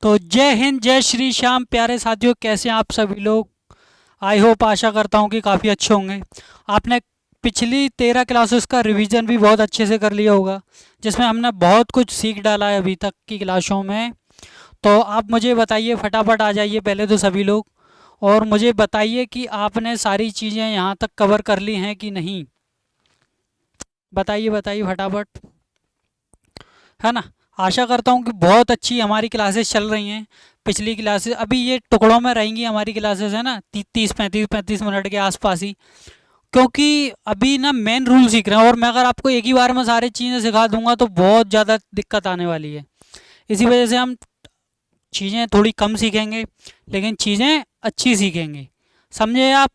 तो जय हिंद, जय श्री श्याम। प्यारे साथियों, कैसे हैं आप सभी लोग? आई होप, आशा करता हूँ कि काफ़ी अच्छे होंगे। आपने पिछली 13 क्लासेस का रिवीजन भी बहुत अच्छे से कर लिया होगा, जिसमें हमने बहुत कुछ सीख डाला है अभी तक की क्लासों में। तो आप मुझे बताइए, फटाफट आ जाइए पहले तो सभी लोग, और मुझे बताइए कि आपने सारी चीज़ें यहाँ तक कवर कर ली हैं कि नहीं। बताइए बताइए फटाफट, है ना। आशा करता हूँ कि बहुत अच्छी हमारी क्लासेस चल रही हैं। पिछली क्लासेस अभी ये टुकड़ों में रहेंगी हमारी क्लासेस, है ना, 30 35 मिनट के आसपास ही। क्योंकि अभी ना मेन रूल सीख रहे हैं, और मैं अगर आपको एक ही बार में सारी चीज़ें सिखा दूंगा तो बहुत ज़्यादा दिक्कत आने वाली है। इसी वजह से हम चीज़ें थोड़ी कम सीखेंगे, लेकिन चीज़ें अच्छी सीखेंगे। समझे आप?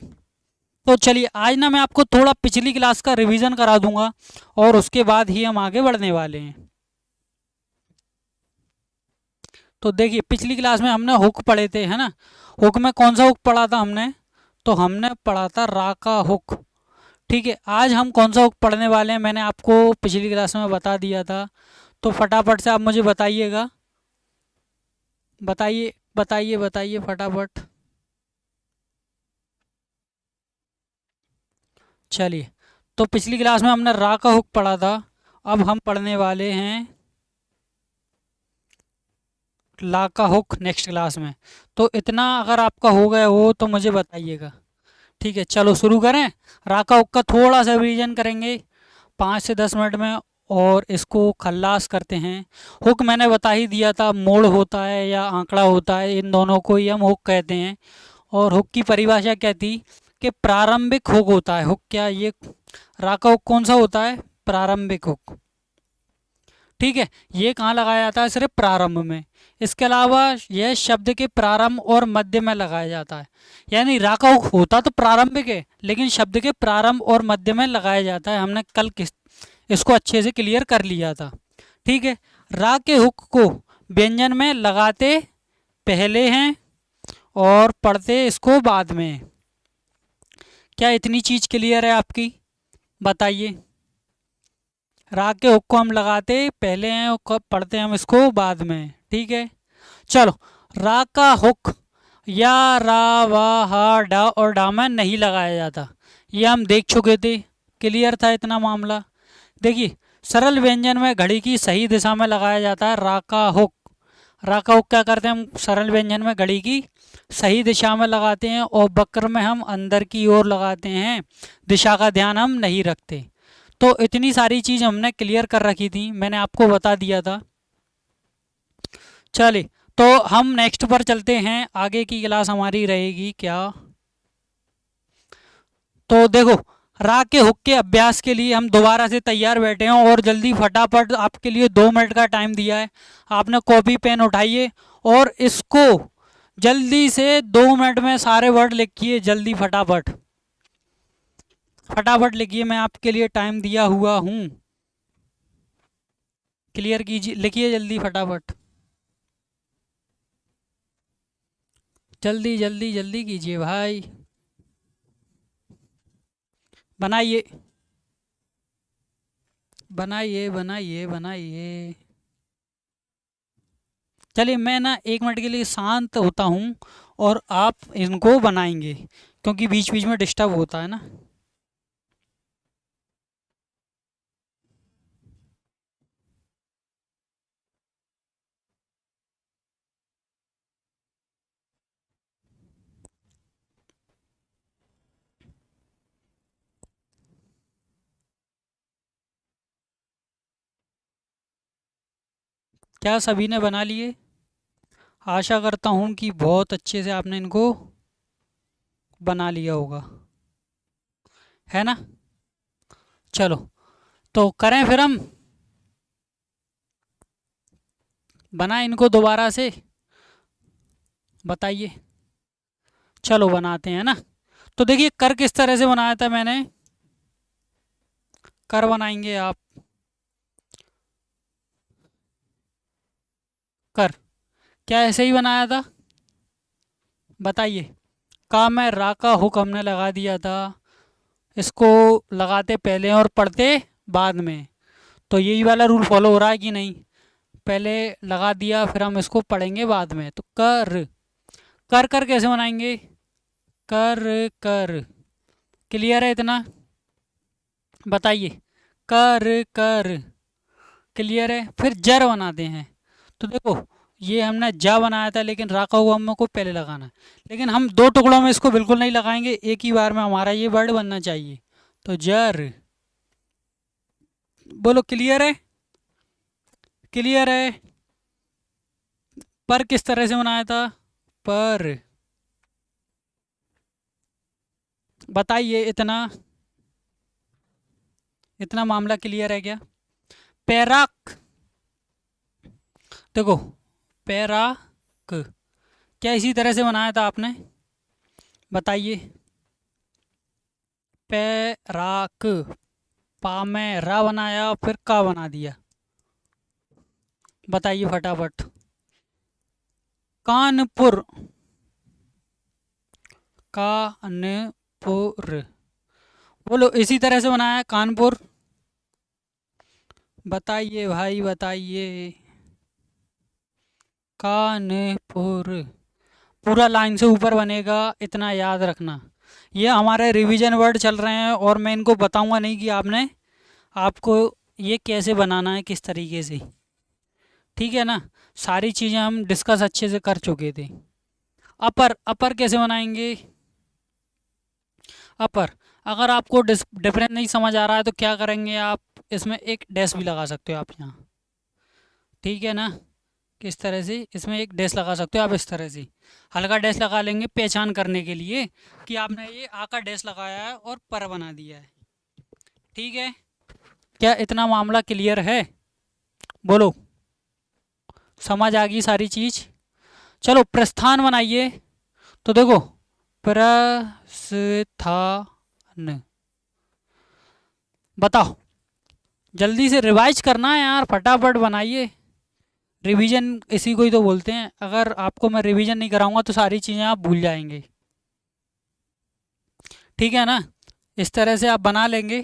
तो चलिए, आज ना मैं आपको थोड़ा पिछली क्लास का रिवीजन करा दूंगा, और उसके बाद ही हम आगे बढ़ने वाले हैं। तो देखिए, पिछली क्लास में हमने हुक पढ़े थे, है ना। हुक में कौन सा हुक पढ़ा था हमने? तो हमने पढ़ा था रा का हुक। ठीक है, आज हम कौन सा हुक पढ़ने वाले हैं मैंने आपको पिछली क्लास में बता दिया था। तो फटाफट से आप मुझे बताइएगा। बताइए बताइए बताइए फटाफट। चलिए, तो पिछली क्लास में हमने रा का हुक पढ़ा था। अब हम पढ़ने वाले हैं ला का हुक नेक्स्ट क्लास में। तो इतना अगर आपका हो गया हो तो मुझे बताइएगा। ठीक है, चलो शुरू करें। रा का हुक का थोड़ा सा रिवीजन करेंगे 5 से 10 मिनट में, और इसको खल्लास करते हैं। हुक मैंने बता ही दिया था, मोड़ होता है या आंकड़ा होता है, इन दोनों को ही हम हुक कहते हैं। और हुक की परिभाषा क्या थी? कि प्रारंभिक हुक होता है। हुक क्या ये रा का हुक कौन सा होता है? प्रारंभिक हुक। ठीक है, ये कहाँ लगाया जाता है? सिर्फ प्रारंभ में। इसके अलावा यह शब्द के प्रारंभ और मध्य में लगाया जाता है। यानी रा का हुक होता तो प्रारंभिक है, लेकिन शब्द के प्रारंभ और मध्य में लगाया जाता है। हमने कल इसको अच्छे से क्लियर कर लिया था। ठीक है, रा के हुक को व्यंजन में लगाते पहले हैं और पढ़ते इसको बाद में। क्या इतनी चीज क्लियर है आपकी? बताइए। रा के हुक को हम लगाते पहले हैं और कब पढ़ते हैं हम इसको बाद में। ठीक है, चलो। रा का हुक या रा वा हा डा और डा में नहीं लगाया जाता, ये हम देख चुके थे। क्लियर था इतना मामला? देखिए, सरल व्यंजन में घड़ी की सही दिशा में लगाया जाता है रा का हुक। रा का हुक क्या करते हैं हम? सरल व्यंजन में घड़ी की सही दिशा में लगाते हैं, और वक्र में हम अंदर की ओर लगाते हैं। दिशा का ध्यान हम नहीं रखते। तो इतनी सारी चीज़ हमने क्लियर कर रखी थी, मैंने आपको बता दिया था। चलिए, तो हम नेक्स्ट पर चलते हैं। आगे की क्लास हमारी रहेगी क्या? तो देखो, रा के हुक के अभ्यास के लिए हम दोबारा से तैयार बैठे हैं, और जल्दी फटाफट आपके लिए 2 मिनट का टाइम दिया है। आपने कॉपी पेन उठाइए और इसको जल्दी से 2 मिनट में सारे वर्ड लिखिए। जल्दी फटाफट फटाफट लिखिए, मैं आपके लिए टाइम दिया हुआ हूँ। क्लियर कीजिए, लिखिए जल्दी फटाफट। जल्दी जल्दी जल्दी कीजिए भाई। बनाइए बनाइए बनाइए बनाइए। चलिए, मैं ना 1 मिनट के लिए शांत होता हूँ, और आप इनको बनाएंगे, क्योंकि बीच बीच में डिस्टर्ब होता है ना। क्या सभी ने बना लिए? आशा करता हूँ कि बहुत अच्छे से आपने इनको बना लिया होगा, है ना। चलो, तो करें फिर हम, बनाएं इनको दोबारा से। बताइए। चलो बनाते हैं ना। तो देखिए, कर किस तरह से बनाया था मैंने। कर बनाएंगे आप। कर क्या ऐसे ही बनाया था? बताइए। का में रा का हुक हमने लगा दिया था, इसको लगाते पहले और पढ़ते बाद में। तो यही वाला रूल फॉलो हो रहा है कि नहीं? पहले लगा दिया, फिर हम इसको पढ़ेंगे बाद में। तो कर, कर कर कैसे बनाएंगे? कर कर, क्लियर है इतना? बताइए, कर कर, क्लियर है? फिर जर बनाते हैं। तो देखो, ये हमने जा बनाया था, लेकिन राका हुआ हमको पहले लगाना है। लेकिन हम दो टुकड़ों में इसको बिल्कुल नहीं लगाएंगे, एक ही बार में हमारा ये वर्ड बनना चाहिए। तो जर, बोलो क्लियर है? क्लियर है? पर किस तरह से बनाया था? पर, बताइए इतना, इतना मामला क्लियर है क्या? पैराक, देखो, पैराक क्या इसी तरह से बनाया था आपने? बताइए। पैराक, पा में रा बनाया, फिर का बना दिया। बताइए फटाफट। कानपुर, कानपुर, बोलो इसी तरह से बनाया है कानपुर। बताइए भाई बताइए। कानपुर पूरा लाइन से ऊपर बनेगा, इतना याद रखना। ये हमारे रिवीजन वर्ड चल रहे हैं, और मैं इनको बताऊंगा नहीं कि आपने, आपको ये कैसे बनाना है, किस तरीके से। ठीक है ना? सारी चीज़ें हम डिस्कस अच्छे से कर चुके थे। अपर, अपर कैसे बनाएंगे? अपर, अगर आपको डिफरेंस नहीं समझ आ रहा है तो क्या करेंगे आप, इसमें एक डैश भी लगा सकते हो आप यहाँ। ठीक है ना? किस तरह से, इसमें एक डैश लगा सकते हो आप, इस तरह से हल्का डैश लगा लेंगे पहचान करने के लिए कि आपने ये आ का डैश लगाया है और पर बना दिया है। ठीक है? क्या इतना मामला क्लियर है? बोलो, समझ आ गई सारी चीज़? चलो प्रस्थान बनाइए। तो देखो, प्रस्थान, बताओ, जल्दी से रिवाइज करना है यार, फटाफट बनाइए। रिवीजन इसी को ही तो बोलते हैं। अगर आपको मैं रिवीजन नहीं कराऊंगा तो सारी चीज़ें आप भूल जाएंगे। ठीक है ना? इस तरह से आप बना लेंगे।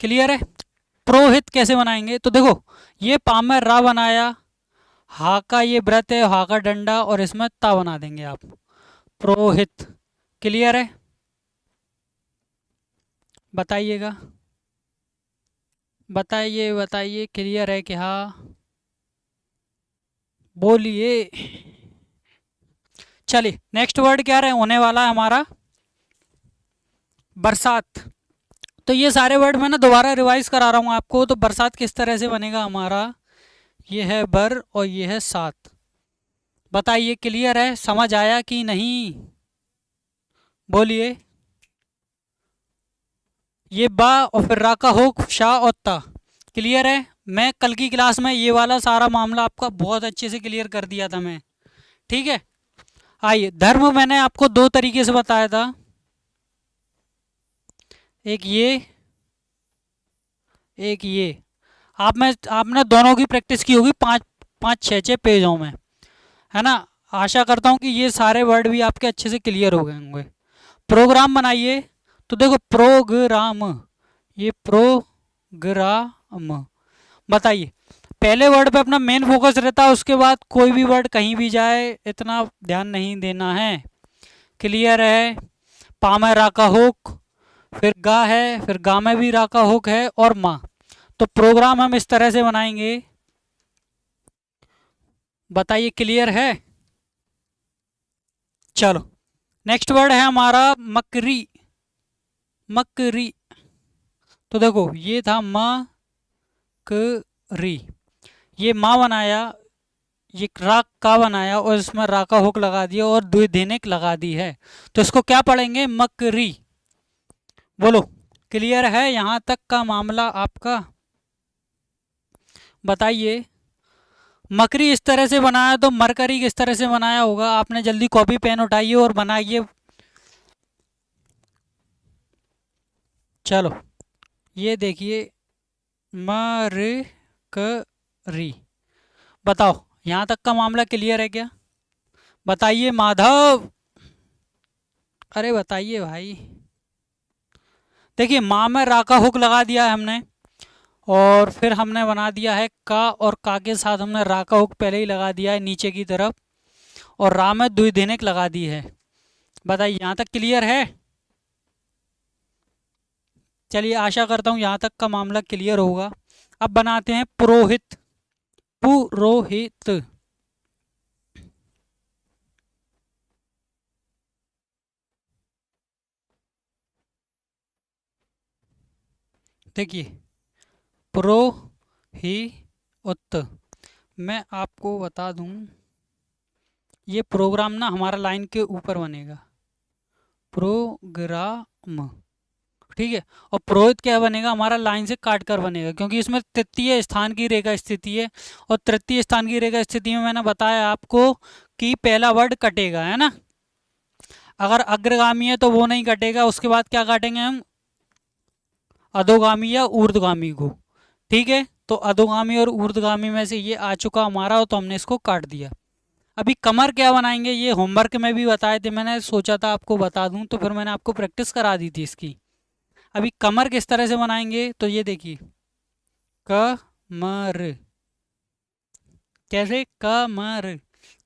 क्लियर है? प्रोहित कैसे बनाएंगे? तो देखो, ये पाम में रा बनाया, हा का ये व्रत है, हा का डंडा, और इसमें ता बना देंगे आप। प्रोहित, क्लियर है? बताइएगा, बताइए बताइए, क्लियर है कि हाँ? बोलिए। चलिए, नेक्स्ट वर्ड क्या रहे होने वाला है हमारा? बरसात। तो ये सारे वर्ड मैं ना दोबारा रिवाइज करा रहा हूँ आपको। तो बरसात किस तरह से बनेगा हमारा? ये है बर और ये है सात। बताइए, क्लियर है? समझ आया कि नहीं? बोलिए। ये बा और फिर रा का हो, शाह और ता। क्लियर है? मैं कल की क्लास में ये वाला सारा मामला आपका बहुत अच्छे से क्लियर कर दिया था मैं। ठीक है? आइए, धर्म मैंने आपको दो तरीके से बताया था, एक ये, एक ये। आपने दोनों की प्रैक्टिस की होगी, पाँच पाँच छः छः पेजों में, है ना? आशा करता हूँ कि ये सारे वर्ड भी आपके अच्छे से क्लियर हो गए होंगे। प्रोग्राम बनाइए। तो देखो, प्रोग्राम, ये प्रोग्राम, बताइए। पहले वर्ड पे अपना मेन फोकस रहता है, उसके बाद कोई भी वर्ड कहीं भी जाए इतना ध्यान नहीं देना है। क्लियर है? पा में रा का हुक, फिर गा है, फिर गा में भी रा का हुक है, और माँ। तो प्रोग्राम हम इस तरह से बनाएंगे। बताइए, क्लियर है? चलो, नेक्स्ट वर्ड है हमारा मकरी, मकरी। तो देखो, ये था मकरी, ये माँ बनाया, ये राग का बनाया, और इसमें रा का हुक लगा दिया और द्विधिनिक लगा दी है। तो इसको क्या पढ़ेंगे? मकरी। बोलो, क्लियर है यहाँ तक का मामला आपका? बताइए। मकरी इस तरह से बनाया, तो मरकरी किस तरह से बनाया होगा? आपने जल्दी कॉपी पेन उठाइए और बनाइए। चलो, ये देखिए, मरकरी। बताओ, यहाँ तक का मामला क्लियर है क्या? बताइए माधव, अरे बताइए भाई। देखिए, माँ में रा का हुक लगा दिया है हमने, और फिर हमने बना दिया है का, और का के साथ हमने रा का हुक पहले ही लगा दिया है नीचे की तरफ, और रा में द्विधिनिक लगा दी है। बताइए यहाँ तक क्लियर है? चलिए आशा करता हूँ यहाँ तक का मामला क्लियर होगा। अब बनाते हैं पुरोहित। पुरोहित। देखिए पुरोहित, मैं आपको बता दूं, ये प्रोग्राम ना हमारा लाइन के ऊपर बनेगा, प्रोग्राम, ठीक है। और पुरोहित क्या बनेगा, हमारा लाइन से काट कर बनेगा, क्योंकि इसमें तृतीय स्थान की रेखा स्थिति है, और तृतीय स्थान की रेखा स्थिति में मैंने बताया आपको कि पहला वर्ड कटेगा, है ना। अगर अग्रगामी है तो वो नहीं कटेगा, उसके बाद क्या काटेंगे हम, अधोगामी या ऊर्ध्वगामी को, ठीक है। तो अधोगामी और ऊर्ध्वगामी में से ये आ चुका हमारा, तो हमने इसको काट दिया। अभी कमर क्या बनाएंगे, ये होमवर्क में भी बताए थे, मैंने सोचा था आपको बता दूं, तो फिर मैंने आपको प्रैक्टिस करा दी थी इसकी। अभी कमर किस तरह से बनाएंगे, तो ये देखिए कमर, कैसे कमर,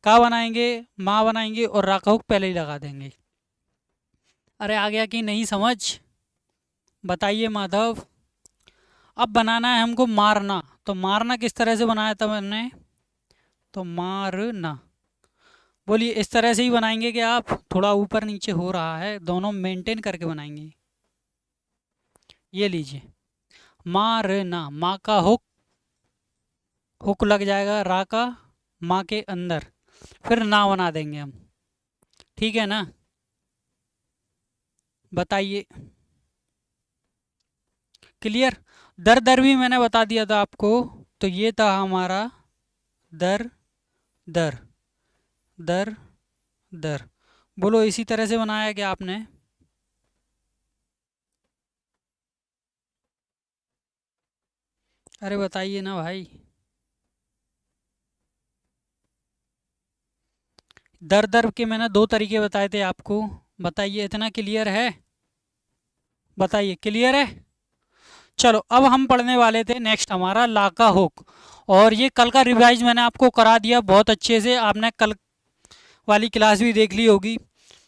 का बनाएंगे, माँ बनाएंगे, और रा का हुक पहले ही लगा देंगे। अरे आ गया कि नहीं समझ, बताइए माधव। अब बनाना है हमको मारना, तो मारना किस तरह से बनाया था मैंने, तो मारना, बोलिए इस तरह से ही बनाएंगे कि आप, थोड़ा ऊपर नीचे हो रहा है, दोनों मेंटेन करके बनाएंगे। ये लीजिए मारना, माँ का हुक, हुक लग जाएगा रा का, माँ के अंदर, फिर ना बना देंगे हम, ठीक है ना। बताइए क्लियर। दर दर भी मैंने बता दिया था आपको, तो ये था हमारा दर दर, दर दर, बोलो इसी तरह से बनाया क्या आपने। अरे बताइए ना भाई। दर दर के मैंने दो तरीके बताए थे आपको, बताइए इतना क्लियर है, बताइए क्लियर है। चलो अब हम पढ़ने वाले थे नेक्स्ट हमारा लाका हुक, और ये कल का रिवाइज मैंने आपको करा दिया बहुत अच्छे से, आपने कल वाली क्लास भी देख ली होगी,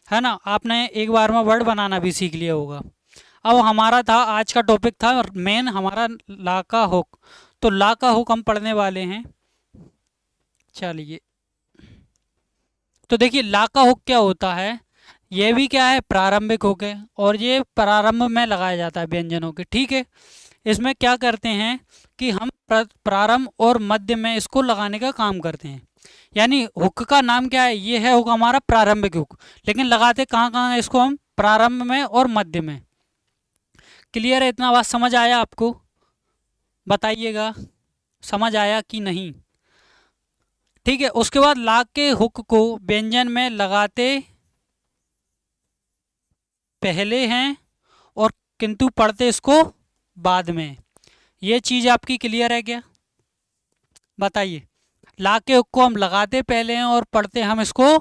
है ना। आपने एक बार में वर्ड बनाना भी सीख लिया होगा। अब हमारा था आज का टॉपिक था मेन हमारा लाका हुक, तो लाका हुक हम पढ़ने वाले हैं। चलिए, तो देखिए लाका हुक क्या होता है, ये भी क्या है, प्रारंभिक हुक है, और ये प्रारंभ में लगाया जाता है व्यंजनों के, ठीक है। इसमें क्या करते हैं कि हम प्रारंभ और मध्य में इसको लगाने का काम करते हैं, यानी हुक का नाम क्या है, ये है हुक हमारा प्रारंभिक हुक, लेकिन लगाते कहाँ कहाँ है इसको हम, प्रारंभ में और मध्य में। क्लियर है, इतना बात समझ आया आपको, बताइएगा समझ आया कि नहीं। ठीक है, उसके बाद ला के हुक को व्यंजन में लगाते पहले हैं, और किंतु पढ़ते इसको बाद में। ये चीज़ आपकी क्लियर है क्या, बताइए। ला के हुक को हम लगाते पहले हैं और पढ़ते हम इसको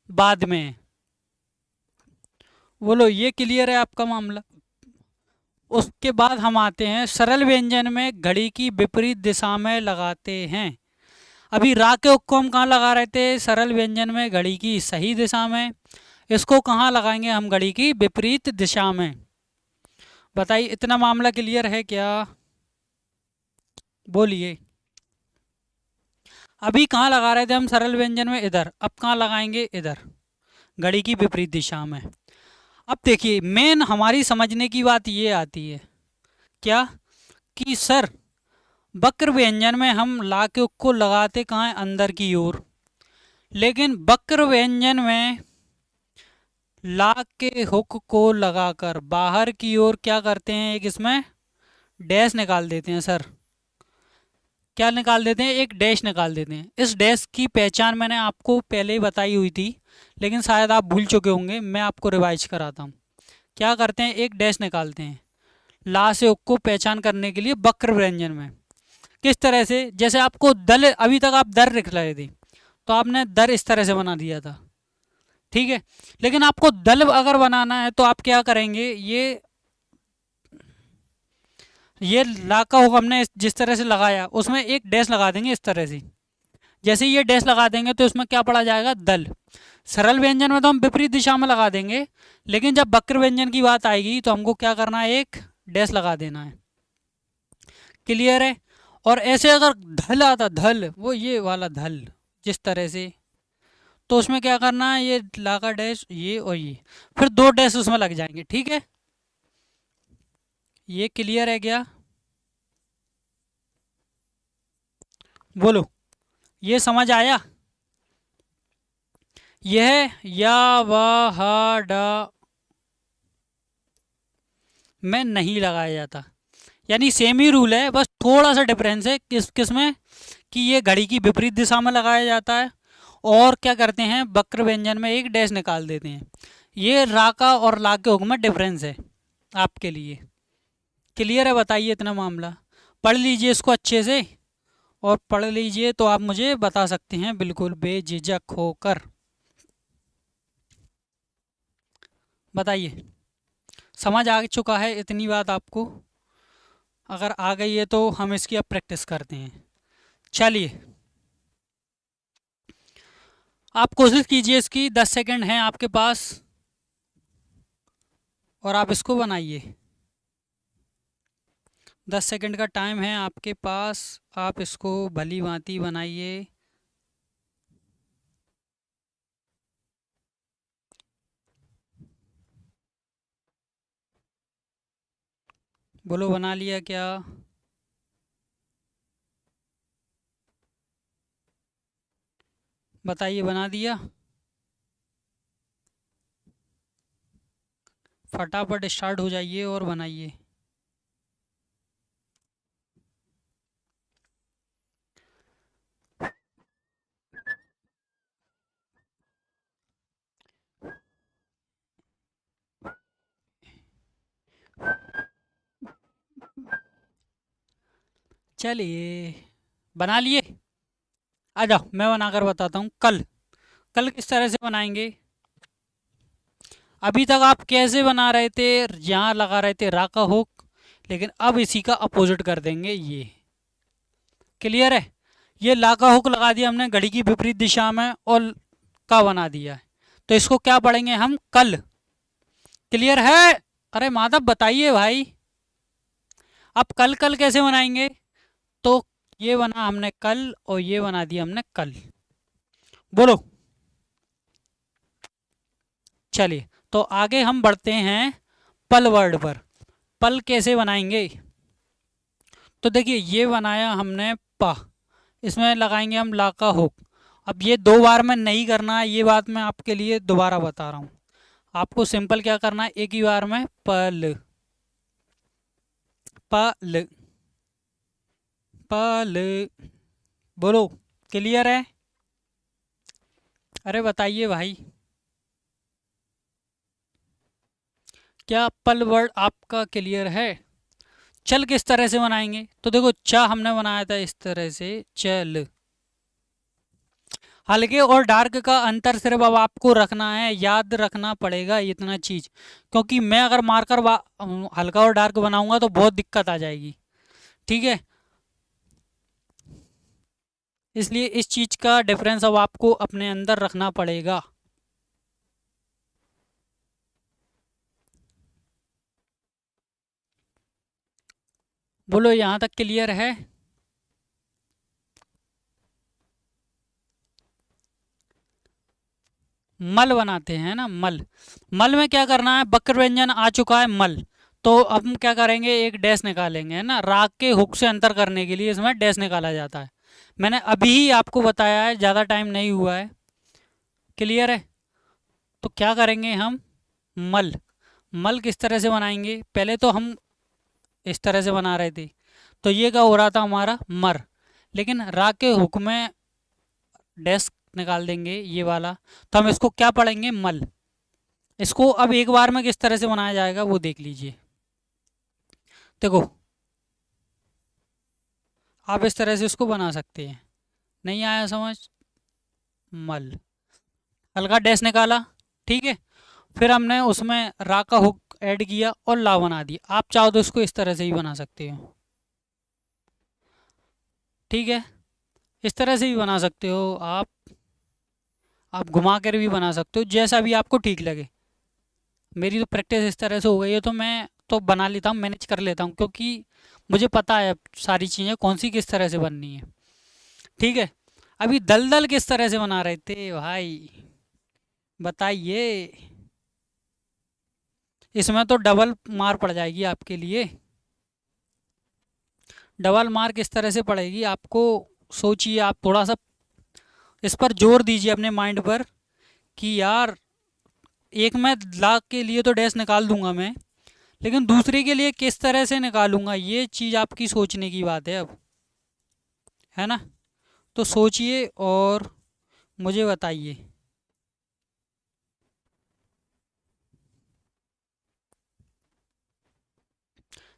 बाद में, बोलो ये क्लियर है आपका मामला। उसके बाद हम आते हैं सरल व्यंजन में घड़ी की विपरीत दिशा में लगाते हैं। अभी रा के हुक को हम कहाँ लगा रहे थे, सरल व्यंजन में घड़ी की सही दिशा में, इसको कहाँ लगाएंगे हम, घड़ी की विपरीत दिशा में। बताइए इतना मामला क्लियर है क्या, बोलिए। अभी कहाँ लगा रहे थे हम सरल व्यंजन में, इधर, अब कहाँ लगाएंगे, इधर, घड़ी की विपरीत दिशा में। अब देखिए मेन हमारी समझने की बात ये आती है क्या, कि सर वक्र व्यंजन में हम ला के उक को लगाते कहाँ हैं, अंदर की ओर, लेकिन वक्र व्यंजन में ला के हुक को लगाकर बाहर की ओर क्या करते हैं, एक इसमें डैश निकाल देते हैं सर। क्या निकाल देते हैं, एक डैश निकाल देते हैं। इस डैश की पहचान मैंने आपको पहले ही बताई हुई थी, लेकिन शायद आप भूल चुके होंगे, मैं आपको रिवाइज कराता हूँ। क्या करते हैं, एक डैश निकालते हैं ला से उक को पहचान करने के लिए वक्र व्यंजन में। किस तरह से, जैसे आपको दल, अभी तक आप दर लिख रहे थे, तो आपने दर इस तरह से बना दिया था, ठीक है। लेकिन आपको दल अगर बनाना है तो आप क्या करेंगे, ये ये ला का हुक हमने जिस तरह से लगाया उसमें एक डैश लगा देंगे इस तरह से। जैसे ही ये डैश लगा देंगे तो इसमें क्या पड़ा जाएगा, दल। सरल व्यंजन में तो हम विपरीत दिशा में लगा देंगे, लेकिन जब वक्र व्यंजन की बात आएगी तो हमको क्या करना है, एक डैश लगा देना है। क्लियर है। और ऐसे अगर धल आता, धल वो ये वाला धल जिस तरह से, तो उसमें क्या करना है, ये ला का डैश ये और ये, फिर दो डैश उसमें लग जाएंगे। ठीक है, ये क्लियर है क्या? बोलो, ये समझ आया? यह या व हा डा में नहीं लगाया जाता, यानी सेम ही रूल है, बस थोड़ा सा डिफरेंस है किस किस में, कि ये घड़ी की विपरीत दिशा में लगाया जाता है, और क्या करते हैं, वक्र व्यंजन में एक डैश निकाल देते हैं। ये रा का और ला के हुक्म में डिफरेंस है आपके लिए। क्लियर है? बताइए इतना मामला। पढ़ लीजिए इसको अच्छे से, और पढ़ लीजिए तो आप मुझे बता सकते हैं बिल्कुल बेझिझक होकर। बताइए, समझ आ चुका है इतनी बात आपको? अगर आ गई है तो हम इसकी अब प्रैक्टिस करते हैं। चलिए, आप कोशिश कीजिए इसकी, 10 सेकंड हैं आपके पास और आप इसको बनाइए। 10 सेकंड का टाइम है आपके पास, आप इसको भली भांति बनाइए। बोलो, बना लिया क्या? बताइए, बना दिया? फटाफट स्टार्ट हो जाइए और बनाइए। चलिए, बना लिए? आ जाओ, मैं बनाकर बताता हूँ। कल, कल किस तरह से बनाएंगे? अभी तक आप कैसे बना रहे थे, यहाँ लगा रहे थे रा का हुक, लेकिन अब इसी का अपोजिट कर देंगे ये। क्लियर है? ये ला का हुक लगा दिया हमने घड़ी की विपरीत दिशा में और का बना दिया है, तो इसको क्या पढ़ेंगे हम, कल। क्लियर है? अरे माधव बताइए भाई, अब कल कल कैसे बनाएंगे? तो ये बना हमने कल और ये बना दिया हमने कल। बोलो। चलिए, तो आगे हम बढ़ते हैं पल वर्ड पर। पल कैसे बनाएंगे? तो देखिए, ये बनाया हमने प, इसमें लगाएंगे हम ला का हुक। अब ये दो बार में नहीं करना है, ये बात मैं आपके लिए दोबारा बता रहा हूँ। आपको सिंपल क्या करना है, एक ही बार में पल, पल, पल। बोलो, क्लियर है? अरे बताइए भाई, क्या पल वर्ड आपका क्लियर है? चल किस तरह से बनाएंगे? तो देखो, चा हमने बनाया था इस तरह से, चल। हल्के और डार्क का अंतर सिर्फ अब आपको रखना है, याद रखना पड़ेगा इतना चीज, क्योंकि मैं अगर मार्कर हल्का और डार्क बनाऊंगा तो बहुत दिक्कत आ जाएगी। ठीक है, इसलिए इस चीज का डिफरेंस अब आपको अपने अंदर रखना पड़ेगा। बोलो, यहाँ तक क्लियर है? मल बनाते हैं ना, मल। मल में क्या करना है, वक्र व्यंजन आ चुका है मल, तो अब हम क्या करेंगे, एक डैश निकालेंगे, है ना। राग के हुक से अंतर करने के लिए इसमें डैश निकाला जाता है। मैंने अभी ही आपको बताया है, ज़्यादा टाइम नहीं हुआ है। क्लियर है? तो क्या करेंगे हम, मल। मल किस तरह से बनाएंगे, पहले तो हम इस तरह से बना रहे थे, तो ये क्या हो रहा था हमारा, मर। लेकिन राग के हुक में डैश निकाल देंगे ये वाला, तो हम इसको क्या पढ़ेंगे, मल। इसको अब एक बार में किस तरह से बनाया जाएगा वो देख लीजिए। देखो, आप इस तरह से इसको बना सकते हैं। नहीं आया समझ, मल, हल्का डैश निकाला। ठीक है, फिर हमने उसमें रा का हुक ऐड किया और ला बना दिया। आप चाहो तो इसको इस तरह से ही बना सकते हो। ठीक है, इस तरह से भी बना सकते हो आप घुमा कर भी बना सकते हो, जैसा भी आपको ठीक लगे। मेरी तो प्रैक्टिस इस तरह से हो गई है, तो मैं तो बना लेता हूँ, मैनेज कर लेता हूँ, क्योंकि मुझे पता है अब सारी चीज़ें कौन सी किस तरह से बननी है। ठीक है, अभी दलदल किस तरह से बना रहे थे भाई, बताइए। इसमें तो डबल मार पड़ जाएगी आपके लिए। डबल मार किस तरह से पड़ेगी आपको, सोचिए आप थोड़ा सा, इस पर जोर दीजिए अपने माइंड पर कि यार, एक मैं लाख के लिए तो डैश निकाल दूंगा मैं, लेकिन दूसरे के लिए किस तरह से निकालूंगा, ये चीज़ आपकी सोचने की बात है अब, है ना। तो सोचिए और मुझे बताइए।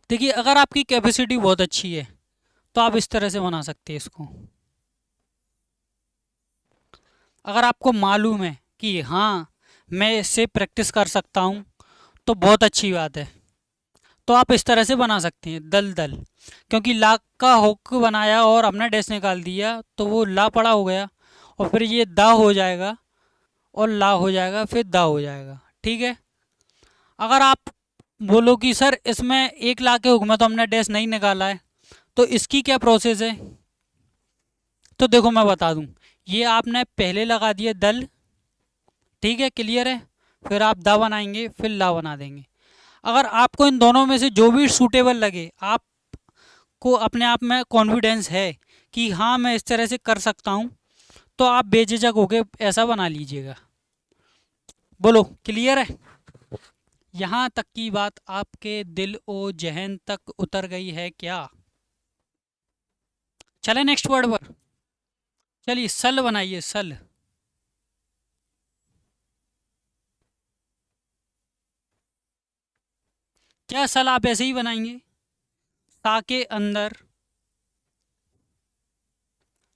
देखिए, अगर आपकी कैपेसिटी बहुत अच्छी है तो आप इस तरह से बना सकते हैं इसको। अगर आपको मालूम है कि हाँ, मैं इससे प्रैक्टिस कर सकता हूँ, तो बहुत अच्छी बात है, तो आप इस तरह से बना सकते हैं दल दल। क्योंकि ला का हुक बनाया और हमने डैश निकाल दिया, तो वो ला पड़ा हो गया, और फिर ये दा हो जाएगा, और ला हो जाएगा, फिर दा हो जाएगा। ठीक है, अगर आप बोलो कि सर इसमें 1 लाख के हुक में तो हमने डैश नहीं निकाला है, तो इसकी क्या प्रोसेस है, तो देखो मैं बता दूं। ये आपने पहले लगा दिए दल, ठीक है, क्लियर है। फिर आप दा बनाएंगे, फिर ला बना देंगे। अगर आपको इन दोनों में से जो भी सूटेबल लगे, आपको अपने आप में कॉन्फिडेंस है कि हाँ मैं इस तरह से कर सकता हूँ, तो आप बेझिझक होके ऐसा बना लीजिएगा। बोलो, क्लियर है। यहाँ तक की बात आपके दिल और जहन तक उतर गई है क्या। चले नेक्स्ट वर्ड पर। चलिए, सल बनाइए, सल। क्या सल आप ऐसे ही बनाएंगे, सा के अंदर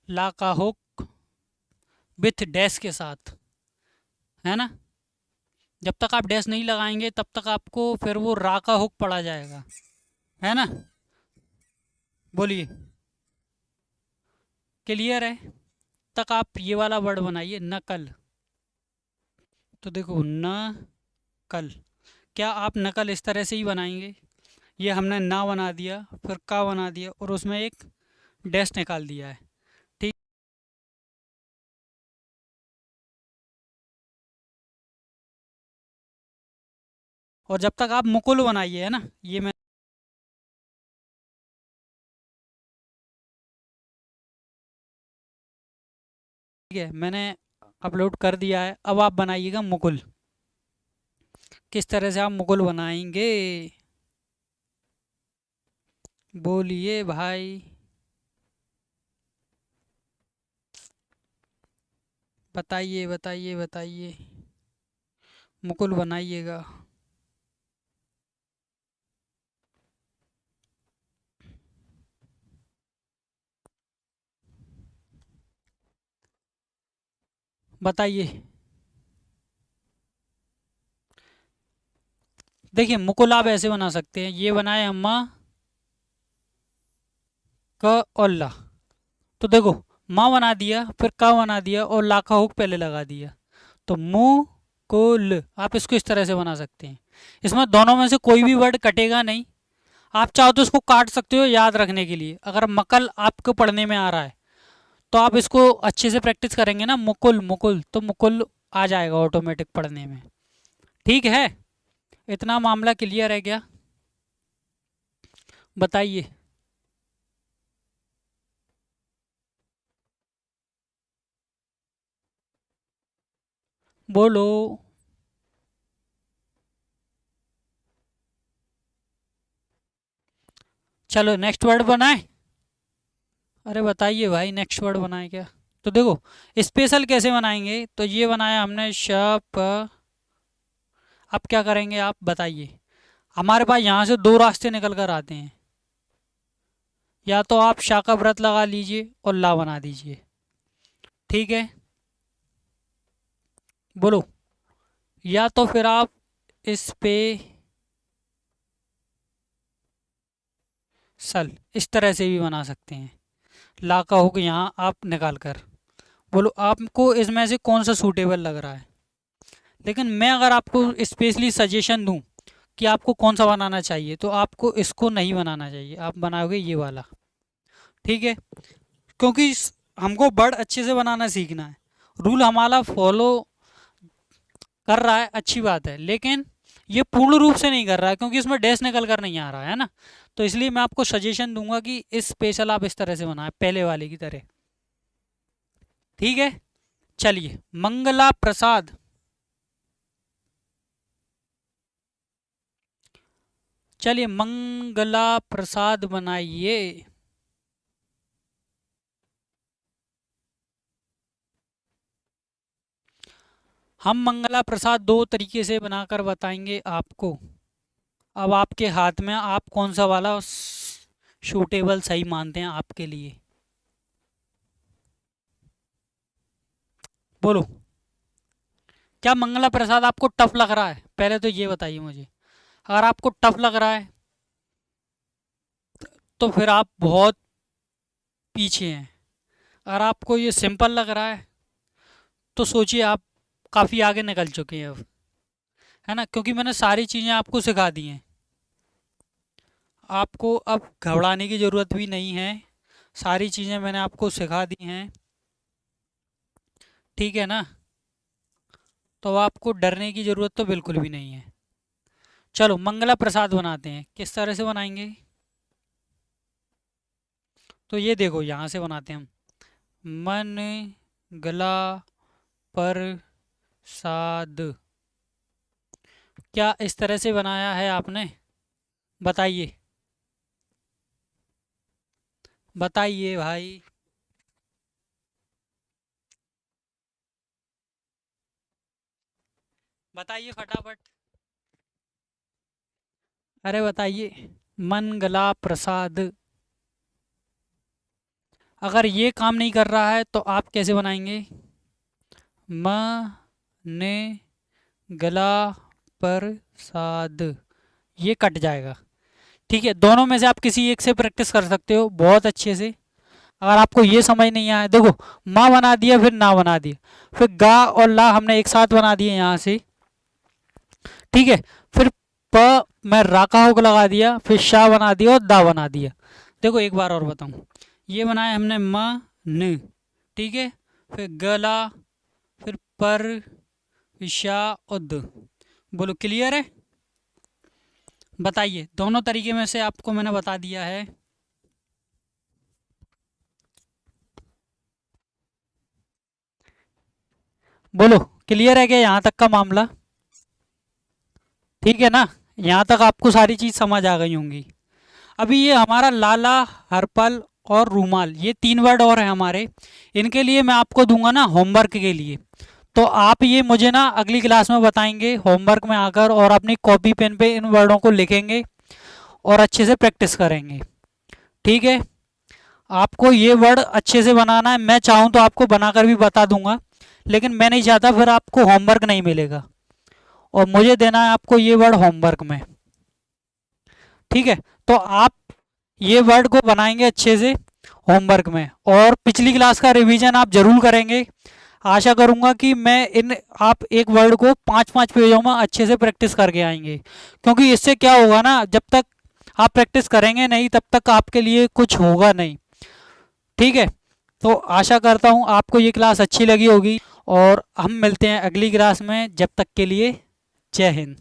ला का हुक विथ डैश के साथ, है ना। जब तक आप डैश नहीं लगाएंगे तब तक आपको फिर वो रा का हुक पड़ा जाएगा, है ना। बोलिए, क्लियर है। तक आप ये वाला वर्ड बनाइए, नकल। तो देखो, न कल, क्या आप नकल इस तरह से ही बनाएंगे। ये हमने ना बना दिया, फिर का बना दिया, और उसमें एक डैश निकाल दिया है। ठीक। और जब तक आप मुकुल बनाइए, है ना, ये मैं, ठीक है, मैंने अपलोड कर दिया है। अब आप बनाइएगा मुकुल। किस तरह से आप मुकुल बनाएंगे, बोलिए भाई। बताइए बताइए बताइए, मुकुल बनाइएगा। बताइए। देखिए, मुकुल आप ऐसे बना सकते हैं, ये बनाए अम्मा क और ला। तो देखो, माँ बना दिया, फिर का बना दिया, और ला का हुक पहले लगा दिया, तो मुँह को ल, आप इसको इस तरह से बना सकते हैं। इसमें दोनों में से कोई भी वर्ड कटेगा नहीं। आप चाहो तो इसको काट सकते हो याद रखने के लिए। अगर मकल आपको पढ़ने में आ रहा है, तो आप इसको अच्छे से प्रैक्टिस करेंगे ना, मुकुल मुकुल, तो मुकुल आ जाएगा ऑटोमेटिक पढ़ने में। ठीक है, इतना मामला क्लियर है क्या, बताइए। बोलो। चलो नेक्स्ट वर्ड बनाए। अरे बताइए भाई, नेक्स्ट वर्ड बनाए क्या। तो देखो, स्पेशल कैसे बनाएंगे, तो ये बनाया हमने शप। अब क्या करेंगे आप बताइए। हमारे पास यहाँ से दो रास्ते निकल कर आते हैं, या तो आप शा का व्रत लगा लीजिए और ला बना दीजिए। ठीक है, बोलो। या तो फिर आप इस पे सल, इस तरह से भी बना सकते हैं। ला का हुक यहाँ आप निकाल कर बोलो आपको इसमें से कौन सा सूटेबल लग रहा है। लेकिन मैं अगर आपको स्पेशली सजेशन दूं कि आपको कौन सा बनाना चाहिए, तो आपको इसको नहीं बनाना चाहिए, आप बनाओगे ये वाला। ठीक है, क्योंकि हमको बर्ड अच्छे से बनाना सीखना है। रूल हमारा फॉलो कर रहा है, अच्छी बात है, लेकिन ये पूर्ण रूप से नहीं कर रहा है क्योंकि इसमें डैश निकल कर नहीं आ रहा है ना। तो इसलिए मैं आपको सजेशन दूंगा कि इस स्पेशल आप इस तरह से बनाएं, पहले वाले की तरह। ठीक है, चलिए मंगला प्रसाद। चलिए मंगला प्रसाद बनाइए। हम मंगला प्रसाद दो तरीके से बनाकर बताएंगे आपको। अब आपके हाथ में, आप कौन सा वाला सूटेबल सही मानते हैं आपके लिए, बोलो। क्या मंगला प्रसाद आपको टफ लग रहा है, पहले तो ये बताइए मुझे। अगर आपको टफ लग रहा है तो फिर आप बहुत पीछे हैं। अगर आपको ये सिंपल लग रहा है तो सोचिए आप काफ़ी आगे निकल चुके हैं अब, है ना, क्योंकि मैंने सारी चीज़ें आपको सिखा दी हैं। आपको अब घबराने की ज़रूरत भी नहीं है, सारी चीज़ें मैंने आपको सिखा दी हैं। ठीक है ना, तो आपको डरने की ज़रूरत तो बिल्कुल भी नहीं है। चलो मंगला प्रसाद बनाते हैं, किस तरह से बनाएंगे। तो ये देखो यहाँ से बनाते हैं हम। मन गला प्रसाद, क्या इस तरह से बनाया है आपने, बताइए बताइए भाई, बताइए फटाफट, अरे बताइए। मन गला प्रसाद। अगर ये काम नहीं कर रहा है तो आप कैसे बनाएंगे। म ने गला प्रसाद, ये कट जाएगा। ठीक है, दोनों में से आप किसी एक से प्रैक्टिस कर सकते हो बहुत अच्छे से। अगर आपको ये समझ नहीं आया, देखो माँ बना दिया, फिर ना बना दिया, फिर गा और ला हमने एक साथ बना दिए यहाँ से। ठीक है, फिर प में रा का होक लगा दिया, फिर शा बना दिया और दा बना दिया। देखो एक बार और बताऊं, ये बनाया हमने म न, ठीक है, फिर गला, फिर पर, फिर शा और द। बोलो क्लियर है। बताइए, दोनों तरीके में से आपको मैंने बता दिया है। बोलो क्लियर है क्या यहाँ तक का मामला। ठीक है ना, यहाँ तक आपको सारी चीज़ समझ आ गई होंगी। अभी ये हमारा लाला, हरपल और रूमाल, ये तीन वर्ड और हैं हमारे। इनके लिए मैं आपको दूंगा ना होमवर्क के लिए, तो आप ये मुझे ना अगली क्लास में बताएंगे होमवर्क में आकर, और अपनी कॉपी पेन पे इन वर्डों को लिखेंगे और अच्छे से प्रैक्टिस करेंगे। ठीक है, आपको ये वर्ड अच्छे से बनाना है। मैं चाहूँ तो आपको बनाकर भी बता दूंगा, लेकिन मैं नहीं चाहता फिर आपको होमवर्क नहीं मिलेगा, और मुझे देना है आपको ये वर्ड होमवर्क में। ठीक है, तो आप ये वर्ड को बनाएंगे अच्छे से होमवर्क में, और पिछली क्लास का रिवीजन आप जरूर करेंगे। आशा करूंगा कि मैं इन आप एक वर्ड को 5-5 पेजों में अच्छे से प्रैक्टिस करके आएंगे, क्योंकि इससे क्या होगा ना, जब तक आप प्रैक्टिस करेंगे नहीं तब तक आपके लिए कुछ होगा नहीं। ठीक है, तो आशा करता हूँ आपको ये क्लास अच्छी लगी होगी, और हम मिलते हैं अगली क्लास में। जब तक के लिए जय हिंद।